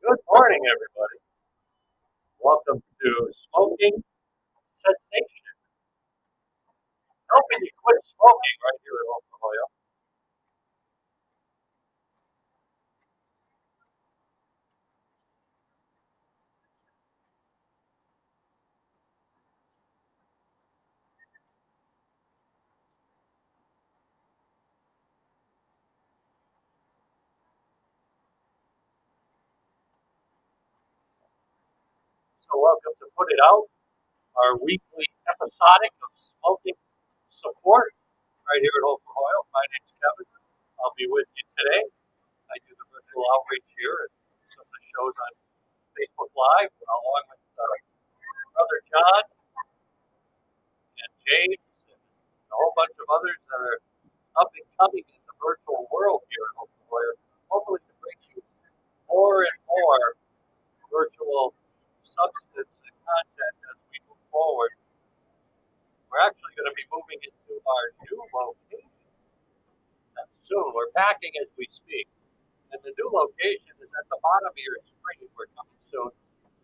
Good morning, everybody. Welcome to Smoking Cessation. Helping you quit smoking right here at Oklahoma. So, welcome to Put It Out, our weekly episodic of smoking support right here at Oklahoma. My name's Kevin. I'll be with you today. I do the virtual outreach here and some of the shows on Facebook Live, along with Brother John and James and a whole bunch of others that are up and coming in the virtual world here at Oklahoma. Hopefully, to bring you more and more virtual substance and content as we move forward. We're actually going to be moving into our new location soon. We're packing as we speak. And the new location is at the bottom of your screen. We're coming soon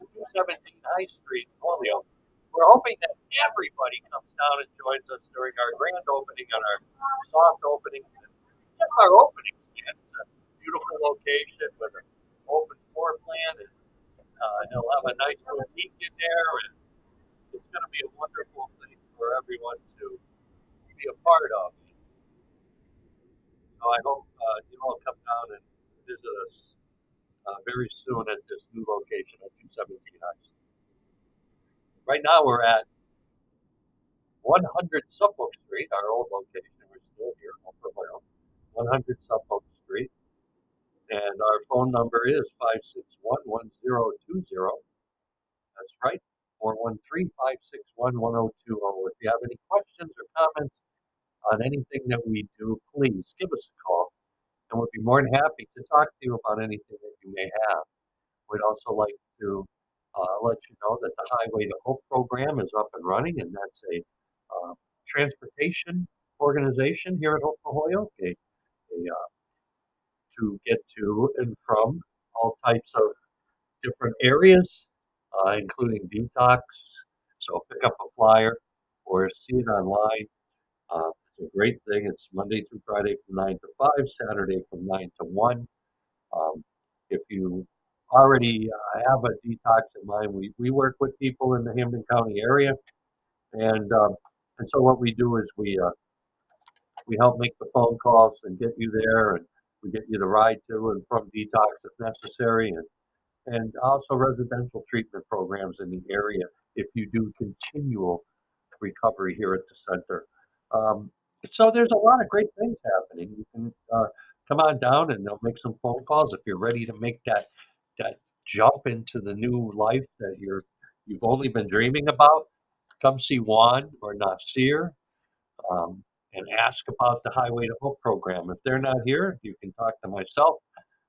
to 217 High Street, Holyoke. We're hoping that everybody comes down and joins us during our grand opening and our soft openings. Just our opening. It's a beautiful location with an open floor plan, and he'll have a nice boutique in there, and it's going to be a wonderful thing for everyone to be a part of. So I hope you all come down and visit us very soon at this new location at 217 High Street. Right now we're at 100 Suffolk Street, our old location. We're still here, 100 Suffolk Street. And our phone number is 561-1020. That's right, 413-561-1020. If you have any questions or comments on anything that we do, please give us a call, and we'll be more than happy to talk to you about anything that you may have. We'd also like to let you know that the Highway to Hope program is up and running, and that's a transportation organization here at Hope Holyoke, to get to and from all types of different areas, including detox. So pick up a flyer or see it online. It's a great thing. It's Monday through Friday from 9 to 5, Saturday from 9 to 1. If you already have a detox in mind, we work with people in the Hampden County area. And so what we do is we help make the phone calls and get you there, and we get you the ride to and from detox if necessary, and also residential treatment programs in the area if you do continual recovery here at the center. Um, so there's a lot of great things happening. You can come on down and they'll make some phone calls if you're ready to make that jump into the new life that you've only been dreaming about. Come see Juan or Nasir, um, and ask about the Highway to Hope program. If they're not here, you can talk to myself,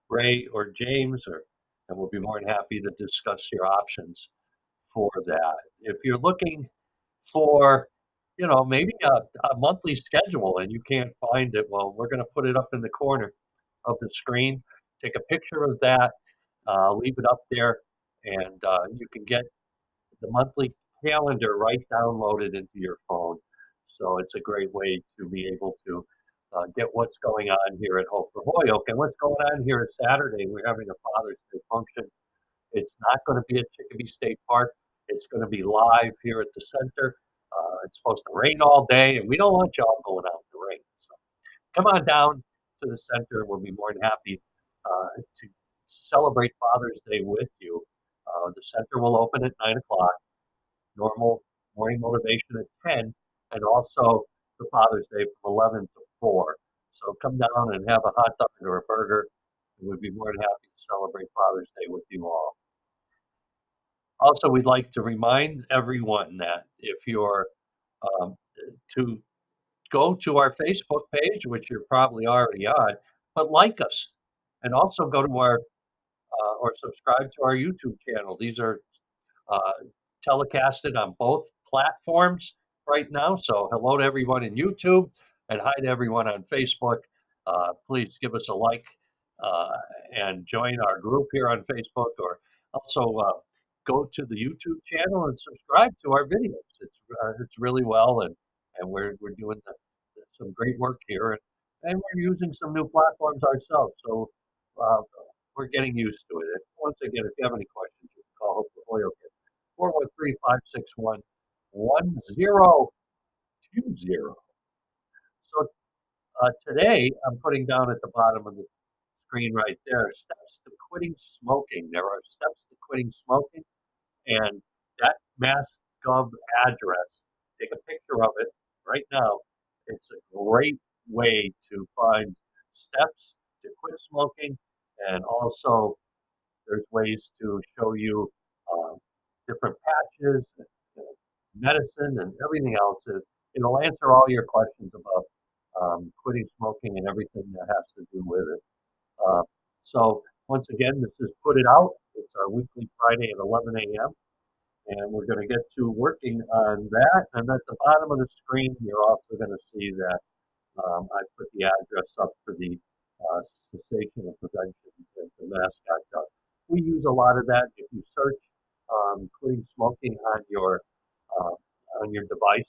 Ray, or James, and we'll be more than happy to discuss your options for that. If you're looking for, maybe a monthly schedule and you can't find it, well, we're going to put it up in the corner of the screen. Take a picture of that, leave it up there, and you can get the monthly calendar right downloaded into your phone. So it's a great way to be able to get what's going on here at Hope for Holyoke. And what's going on here is Saturday, we're having a Father's Day function. It's not going to be at Chicopee State Park. It's going to be live here at the center. It's supposed to rain all day, and we don't want y'all going out in the rain. So come on down to the center. We'll be more than happy to celebrate Father's Day with you. The center will open at 9 o'clock, normal morning motivation at 10, and also the Father's Day from 11 to 4. So come down and have a hot dog or a burger, and we'd be more than happy to celebrate Father's Day with you all. Also, we'd like to remind everyone that if you're um, to go to our Facebook page, which you're probably already on, but like us, and also go to our or subscribe to our YouTube channel. These are uh, telecasted on both platforms right now. So hello to everyone in YouTube and hi to everyone on Facebook. Please give us a like uh, and join our group here on Facebook, or also go to the YouTube channel and subscribe to our videos. It's really well, and we're doing some great work here, and we're using some new platforms ourselves. So uh, we're getting used to it. And once again, if you have any questions, you can call Hope Oil Kit 413-561-1020. So today, I'm putting down at the bottom of the screen right there steps to quitting smoking. There are steps to quitting smoking, and that Mass.gov address, take a picture of it right now. It's a great way to find steps to quit smoking, and also there's ways to show you uh, different patches, medicine, and everything else. It'll answer all your questions about quitting smoking and everything that has to do with it. Uh, so once again, this is Put It Out. It's our weekly Friday at 11 a.m. And we're going to get to working on that. And at the bottom of the screen, you're also going to see that I put the address up for the cessation of prevention at the Mass.gov. We use a lot of that. If you search quitting smoking uh, on your device,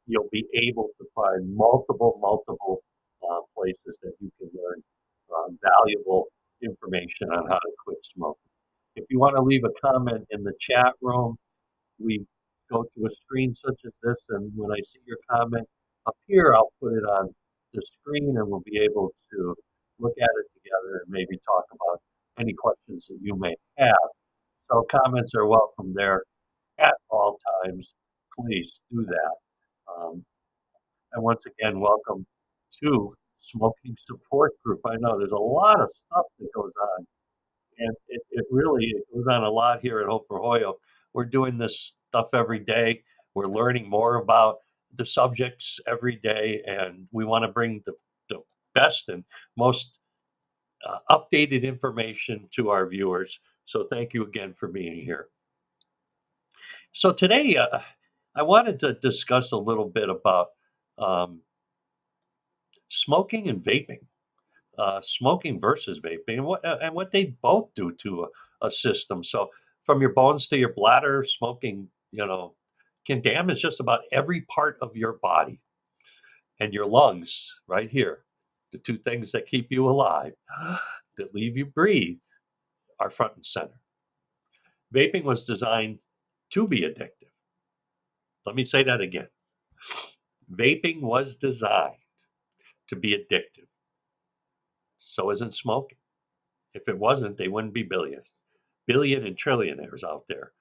you'll be able to find multiple places that you can learn valuable information on how to quit smoking. If you want to leave a comment in the chat room, we go to a screen such as this, and when I see your comment up here, I'll put it on the screen, and we'll be able to look at it together and maybe talk about any questions that you may have. So comments are welcome there at all times. Please do that. Um, and once again, welcome to Smoking Support Group. I know there's a lot of stuff that goes on, and it really it goes on a lot here at Hope for Hoyo. We're doing this stuff every day. We're learning more about the subjects every day, and we want to bring the best and most updated information to our viewers. So thank you again for being here. So today, I wanted to discuss a little bit about um, smoking and vaping. Smoking versus vaping, and what they both do to a system. So, from your bones to your bladder, smoking, can damage just about every part of your body and your lungs. Right here, the two things that keep you alive, that leave you breathe, are front and center. Vaping was designed to be addictive. Let me say that again. Vaping was designed to be addictive. So isn't smoking. If it wasn't, they wouldn't be billion and trillionaires out there.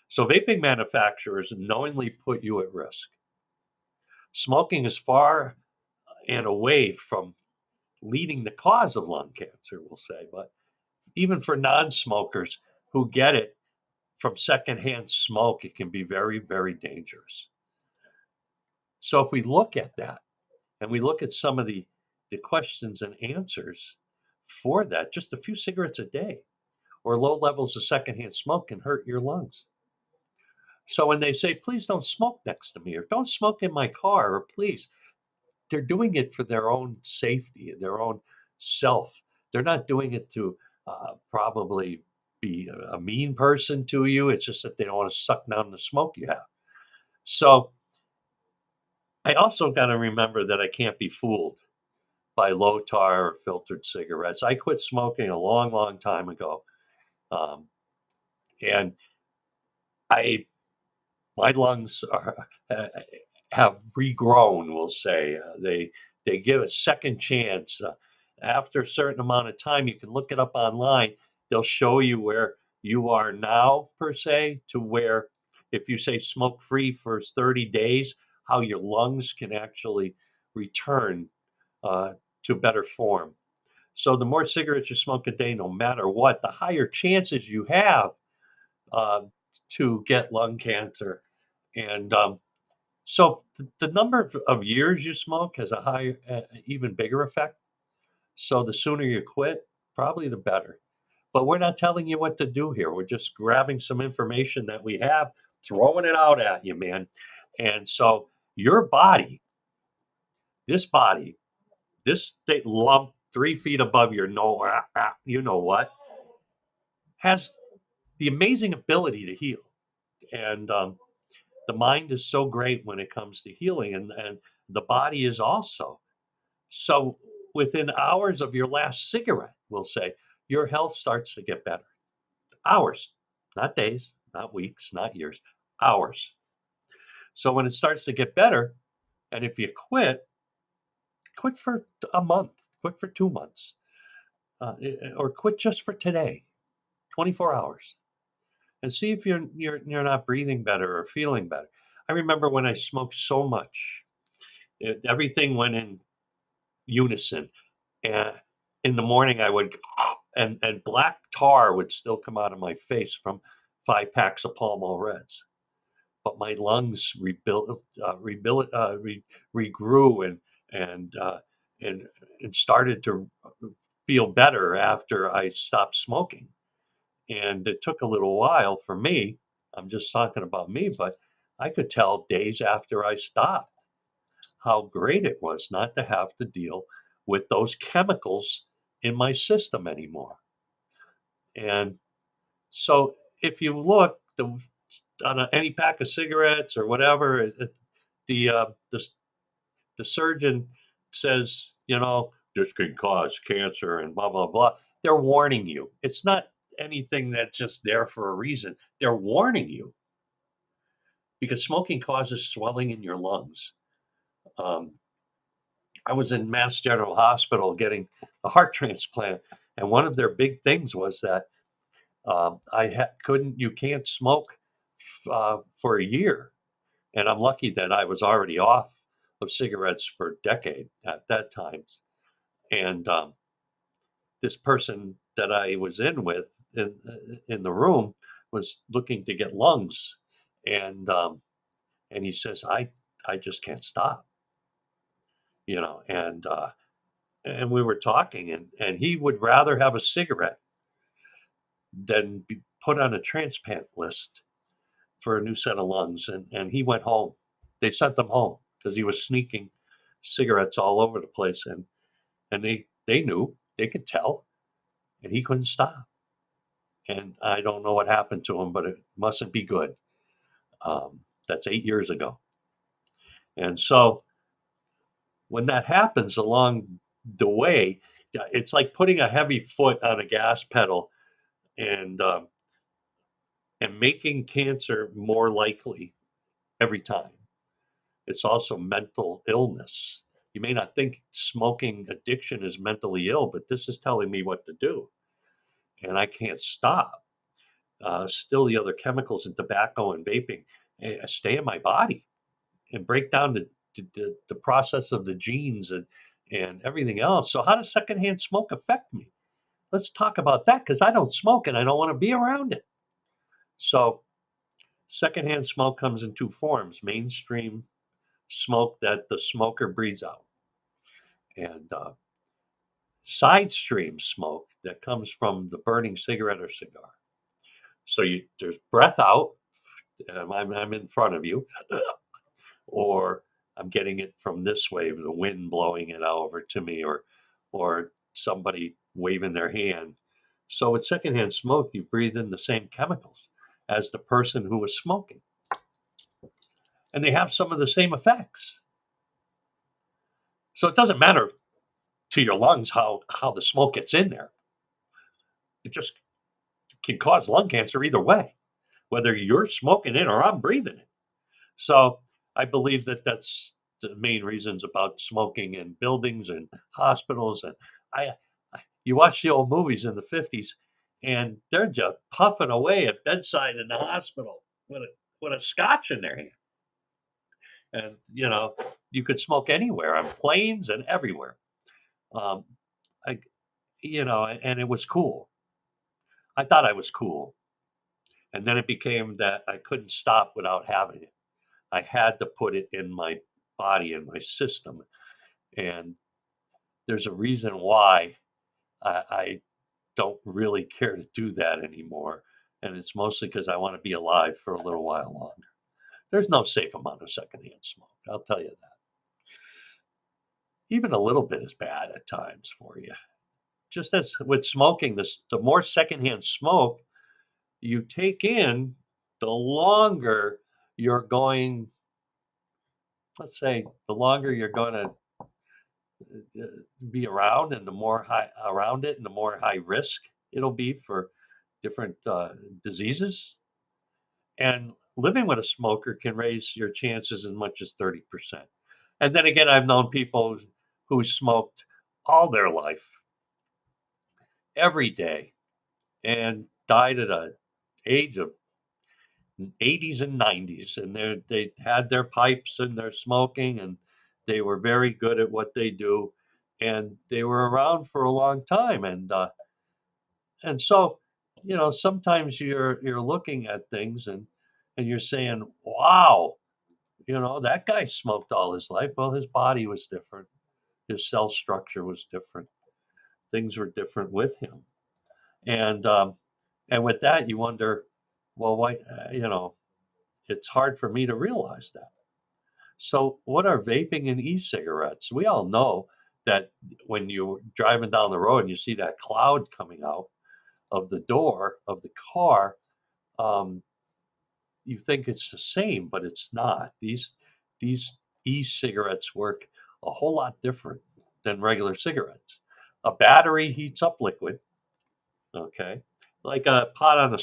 So vaping manufacturers knowingly put you at risk. Smoking is far and away from leading the cause of lung cancer, we'll say, but even for non-smokers who get it from secondhand smoke, it can be very, very dangerous. So if we look at that and we look at some of the questions and answers for that, just a few cigarettes a day or low levels of secondhand smoke can hurt your lungs. So when they say, please don't smoke next to me, or don't smoke in my car, or please, they're doing it for their own safety and their own self. They're not doing it to probably be a mean person to you. It's just that they don't want to suck down the smoke you have. So I also got to remember that I can't be fooled by low tar or filtered cigarettes. I quit smoking a long, long time ago. Um, and I my lungs have regrown. We'll say they give a second chance after a certain amount of time. You can look it up online. They'll show you where you are now, per se, to where if you say smoke free for 30 days, how your lungs can actually return uh, to better form. So the more cigarettes you smoke a day, no matter what, the higher chances you have uh, to get lung cancer. And so the number of years you smoke has a higher, even bigger effect. So the sooner you quit, probably the better. But we're not telling you what to do here. We're just grabbing some information that we have, throwing it out at you, man. And so your body, this body, this lump 3 feet above your nose, you know what, has the amazing ability to heal. And the mind is so great when it comes to healing, and the body is also. So within hours of your last cigarette, we'll say, your health starts to get better. Hours, not days, not weeks, not years, hours. So when it starts to get better, and if you quit for a month, quit for 2 months, or quit just for today, 24 hours, and see if you're not breathing better or feeling better. I remember when I smoked so much, everything went in unison. And in the morning, I would, and black tar would still come out of my face from 5 packs of Pall Mall Reds. But my lungs regrew and uh, and and started to feel better after I stopped smoking. And it took a little while for me. I'm just talking about me, but I could tell days after I stopped how great it was not to have to deal with those chemicals in my system anymore. And so if you look on any pack of cigarettes or whatever, the, uh, the the surgeon says, this can cause cancer and blah blah blah. They're warning you. It's not anything that's just there for a reason. They're warning you because smoking causes swelling in your lungs. Um, I was in Mass General Hospital getting a heart transplant, and one of their big things was that couldn't you can't smoke for a year, and I'm lucky that I was already off of cigarettes for a decade at that time. And this person that I was in with in the room was looking to get lungs, and and he says, I just can't stop, and we were talking, and he would rather have a cigarette than be put on a transplant list for a new set of lungs, and he went home. They sent him home because he was sneaking cigarettes all over the place, and they knew, they could tell, and he couldn't stop. And I don't know what happened to him, but it mustn't be good. That's 8 years ago. And so when that happens along the way, it's like putting a heavy foot on a gas pedal and making cancer more likely every time. It's also mental illness. You may not think smoking addiction is mentally ill, but this is telling me what to do, and I can't stop. Still, the other chemicals in tobacco and vaping stay in my body and break down the process of the genes and everything else. So, how does secondhand smoke affect me? Let's talk about that because I don't smoke and I don't want to be around it. So, secondhand smoke comes in two forms: mainstream smoke that the smoker breathes out, and side stream smoke that comes from the burning cigarette or cigar. So there's breath out, I'm in front of you, or I'm getting it from this way, the wind blowing it over to me, or somebody waving their hand. So with secondhand smoke, you breathe in the same chemicals as the person who was smoking, and they have some of the same effects. So it doesn't matter to your lungs how the smoke gets in there. It just can cause lung cancer either way, whether you're smoking it or I'm breathing it. So I believe that that's the main reasons about smoking in buildings and hospitals. And you watch the old movies in the 50s, and they're just puffing away at bedside in the hospital with a scotch in their hand. And you could smoke anywhere on planes and everywhere. Um, I, and it was cool. I thought I was cool. And then it became that I couldn't stop without having it. I had to put it in my body, in my system. And there's a reason why I don't really care to do that anymore. And it's mostly because I want to be alive for a little while longer. There's no safe amount of secondhand smoke. I'll tell you that. even a little bit is bad at times for you. Just as with smoking, the more secondhand smoke you take in, the longer you're going, let's say, the longer you're going to be around, and the more high around it, and the more high risk it'll be for different diseases. And living with a smoker can raise your chances as much as 30%. And then again, I've known people who smoked all their life, every day, and died at a age of 80s and 90s, and they had their pipes and their smoking, and they were very good at what they do, and they were around for a long time. And so, sometimes you're looking at things, and you're saying, wow, that guy smoked all his life. Well, his body was different, his cell structure was different, things were different with him. And um, and with that, you wonder, well, why, it's hard for me to realize that. So, what are vaping and e-cigarettes? We all know that when you're driving down the road and you see that cloud coming out of the door of the car, um, you think it's the same, but it's not. These e-cigarettes work a whole lot different than regular cigarettes. A battery heats up liquid, okay, like a pot on a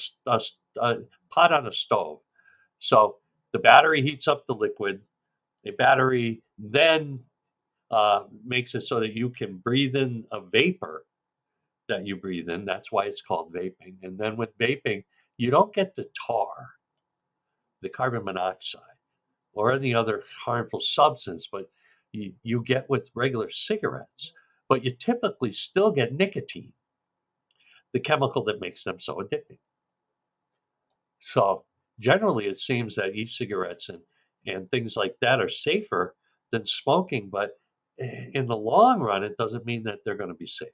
pot on a stove. So the battery heats up the liquid. A battery then makes it so that you can breathe in a vapor that you breathe in. That's why it's called vaping. And then with vaping, you don't get the tar, the carbon monoxide, or any other harmful substance, but you get with regular cigarettes. But you typically still get nicotine, the chemical that makes them so addicting. So generally, it seems that e-cigarettes and things like that are safer than smoking, but in the long run, it doesn't mean that they're going to be safe.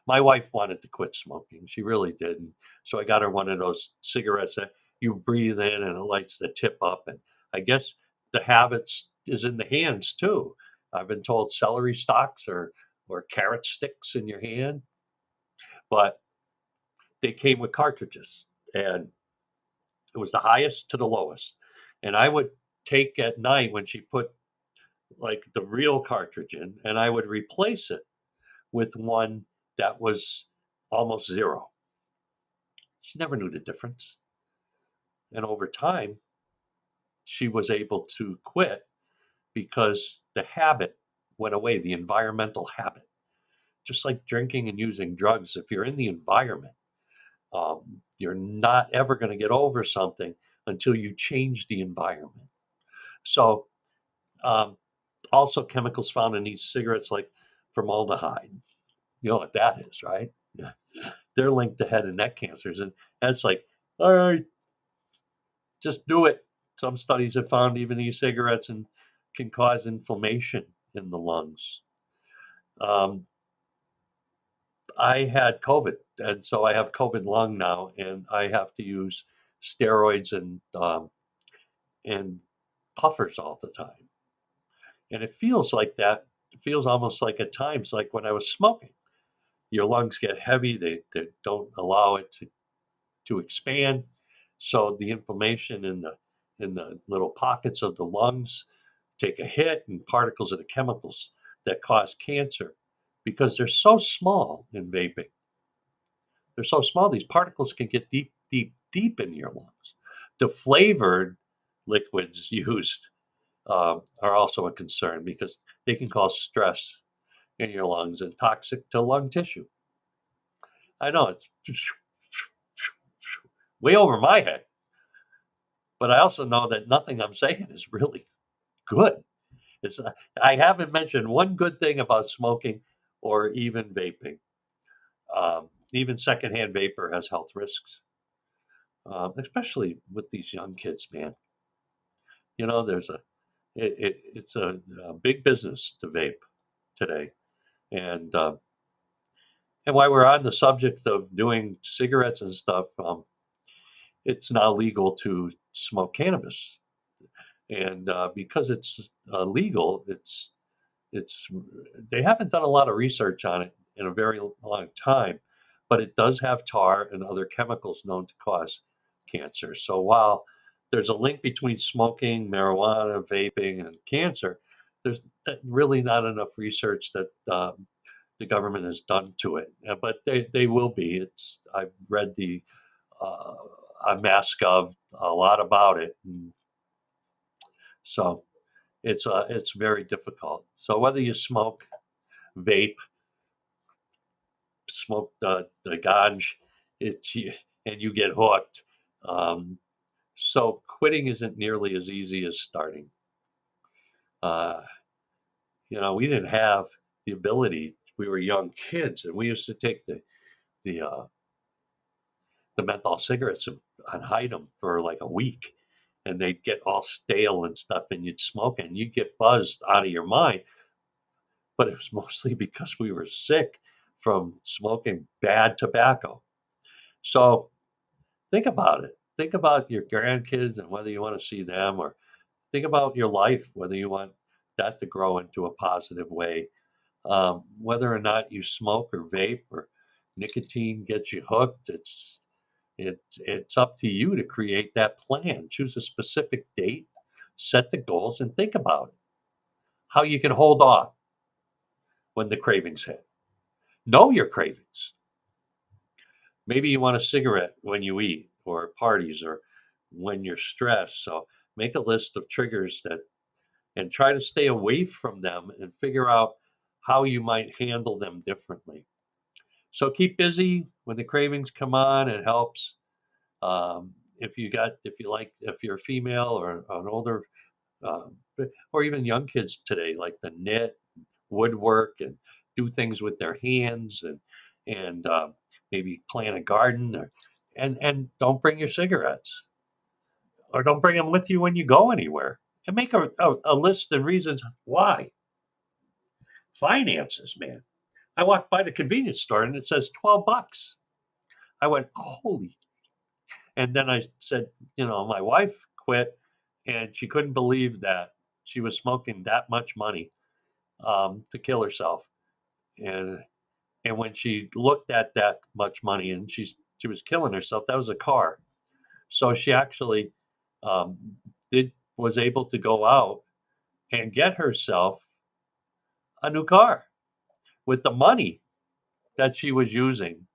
My wife wanted to quit smoking; she really did, and so I got her one of those cigarettes that you breathe in and it lights the tip up. And I guess the habits is in the hands too. I've been told celery stalks or carrot sticks in your hand, but they came with cartridges, and it was the highest to the lowest. And I would take at night when she put like the real cartridge in, and I would replace it with one that was almost zero. She never knew the difference. And over time, she was able to quit because the habit went away, the environmental habit. Just like drinking and using drugs, if you're in the environment, you're not ever going to get over something until you change the environment. So, um, also chemicals found in these cigarettes like formaldehyde. You know what that is, right? Yeah. They're linked to head and neck cancers. And that's like, all right, just do it. Some studies have found even e-cigarettes and can cause inflammation in the lungs. Um, I had COVID, and so I have COVID lung now, and I have to use steroids and puffers all the time. And it feels like that. It feels almost like at times like when I was smoking. Your lungs get heavy; they don't allow it to expand, so the inflammation in the little pockets of the lungs take a hit, and particles of the chemicals that cause cancer, because they're so small in vaping. They're so small, these particles can get deep, deep, deep in your lungs. The flavored liquids used are also a concern because they can cause stress in your lungs and toxic to lung tissue. I know it's way over my head, but I also know that nothing I'm saying is really good. It's I haven't mentioned one good thing about smoking or even vaping. Even secondhand vapor has health risks, especially with these young kids, man. There's it's a big business to vape today, and while we're on the subject of doing cigarettes and stuff, it's now legal to smoke cannabis, and because it's legal, it's they haven't done a lot of research on it in a very long time, but it does have tar and other chemicals known to cause cancer. So while there's a link between smoking, marijuana, vaping, and cancer, there's really not enough research that the government has done to it. But they will be. It's I've read the uh, on MassGov a lot about it, and so it's very difficult. So whether you smoke, vape, smoke the ganj, it's and you get hooked. Um, so quitting isn't nearly as easy as starting. Uh, we didn't have the ability. We were young kids, and we used to take the uh, the menthol cigarettes and hide them for like a week, and they'd get all stale and stuff, and you'd smoke and you'd get buzzed out of your mind. But it was mostly because we were sick from smoking bad tobacco. So think about it. Think about your grandkids and whether you want to see them, or think about your life, whether you want that to grow into a positive way. Whether or not you smoke or vape or nicotine gets you hooked, it's up to you to create that plan. Choose a specific date, set the goals, and think about it. How you can hold off when the cravings hit. Know your cravings. Maybe you want a cigarette when you eat or parties or when you're stressed. So make a list of triggers that and try to stay away from them and figure out how you might handle them differently. So keep busy when the cravings come on. It helps. If you're a female or an older, um, or even young kids today, like to knit, woodwork, and do things with their hands, and maybe plant a garden, and don't bring your cigarettes, or don't bring them with you when you go anywhere, and make a list of reasons why. Finances, man. I walked by the convenience store and it says $12. I went, holy. And then I said, my wife quit and she couldn't believe that she was smoking that much money to kill herself. And and when she looked at that much money and she was killing herself, that was a car. So she actually um, did was able to go out and get herself a new car with the money that she was using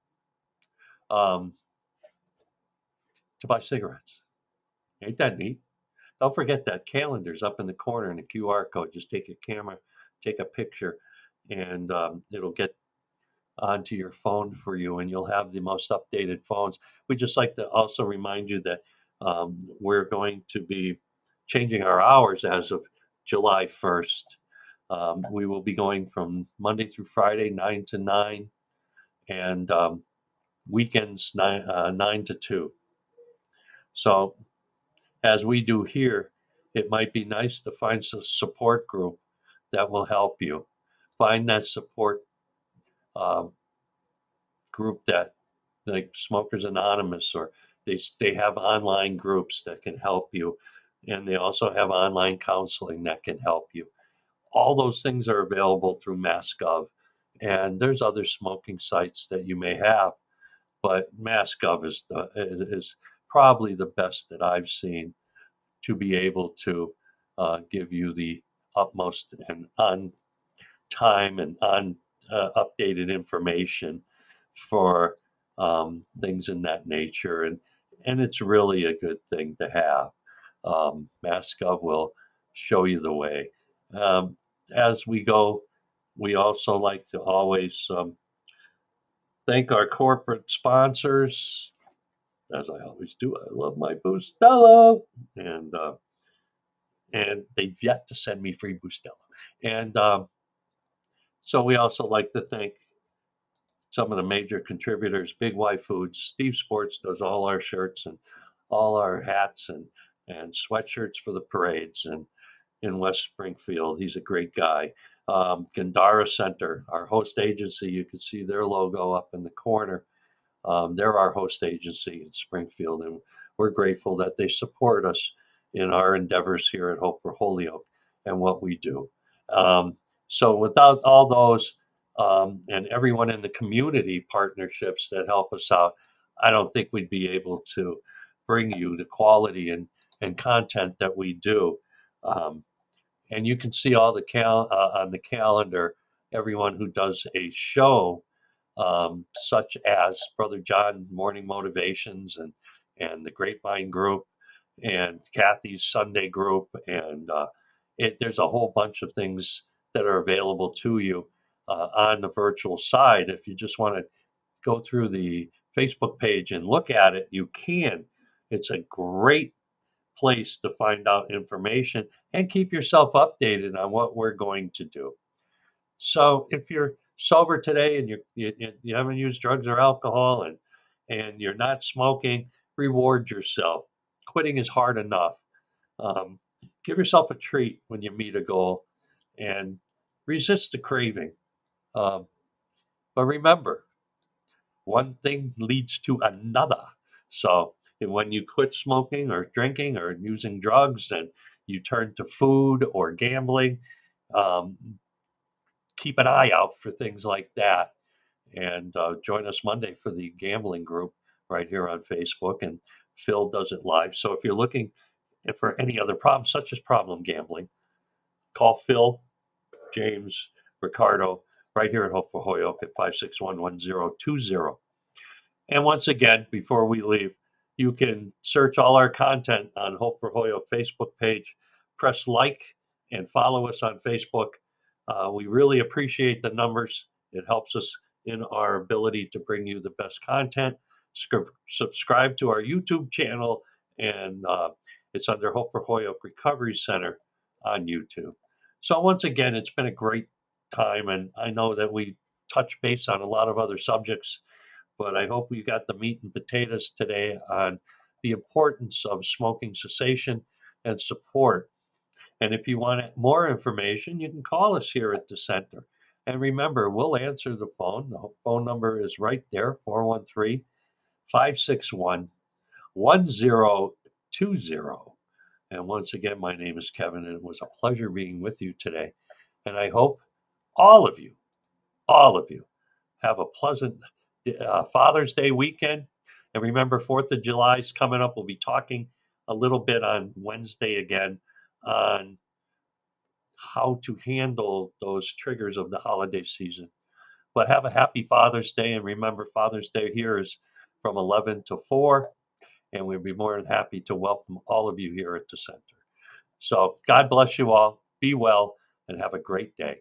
um, to buy cigarettes. Ain't that neat? Don't forget that calendar's up in the corner and the QR code. Just take your camera, take a picture, and it'll get onto your phone for you, and you'll have the most updated phones. We just like to also remind you that we're going to be changing our hours as of July 1st. We will be going from Monday through Friday, 9 to 9, and weekends, 9 to 2. So as we do here, it might be nice to find some support group that will help you. Find that support um, group that, like Smokers Anonymous, or they have online groups that can help you, and they also have online counseling that can help you. All those things are available through MassGov, and there's other smoking sites that you may have, but MassGov is probably the best that I've seen to be able to give you the utmost and on time and on updated information for things in that nature, and it's really a good thing to have. MassGov will show you the way. Um, as we go, we also like to always thank our corporate sponsors, as I always do. I love my Bustelo, and they've yet to send me free Bustelo. And so we also like to thank some of the major contributors. Big Y Foods, Steve Sports does all our shirts and all our hats and sweatshirts for the parades and in West Springfield. He's a great guy. Gandara Center, our host agency, you can see their logo up in the corner. They're our host agency in Springfield, and we're grateful that they support us in our endeavors here at Hope for Holyoke and what we do. Um, So without all those and everyone in the community partnerships that help us out, I don't think we'd be able to bring you the quality and content that we do. Um, and you can see all the on the calendar everyone who does a show, such as Brother John Morning Motivations and the Grapevine Group and Kathy's Sunday Group, and there's a whole bunch of things that are available to you on the virtual side. If you just want to go through the Facebook page and look at it, you can. It's a great place to find out information and keep yourself updated on what we're going to do. So if you're sober today and you haven't used drugs or alcohol and you're not smoking, reward yourself. Quitting is hard enough. Um, give yourself a treat when you meet a goal and resist the craving. Um, but remember, one thing leads to another. So when you quit smoking or drinking or using drugs and you turn to food or gambling, um, keep an eye out for things like that. And join us Monday for the gambling group right here on Facebook. And Phil does it live. So if you're looking for any other problems, such as problem gambling, call Phil, James, Ricardo right here at Hope for Holyoke at 561-1020. And once again, before we leave, you can search all our content on Hope for Holyoke Facebook page. Press like and follow us on Facebook. We really appreciate the numbers. It helps us in our ability to bring you the best content. Subscribe to our YouTube channel, and it's under Hope for Holyoke Recovery Center on YouTube. So once again, it's been a great time, and I know that we touch base on a lot of other subjects, but I hope we got the meat and potatoes today on the importance of smoking cessation and support. And if you want more information, you can call us here at the center. And remember, we'll answer the phone. The phone number is right there, 413-561-1020. And once again, my name is Kevin, and it was a pleasure being with you today. And I hope all of you, all of you, have a pleasant Father's Day weekend. And remember, 4th of July is coming up. We'll be talking a little bit on Wednesday again on how to handle those triggers of the holiday season. But have a happy Father's Day. And remember, Father's Day here is from 11 to 4. And we'd be more than happy to welcome all of you here at the center. So God bless you all. Be well and have a great day.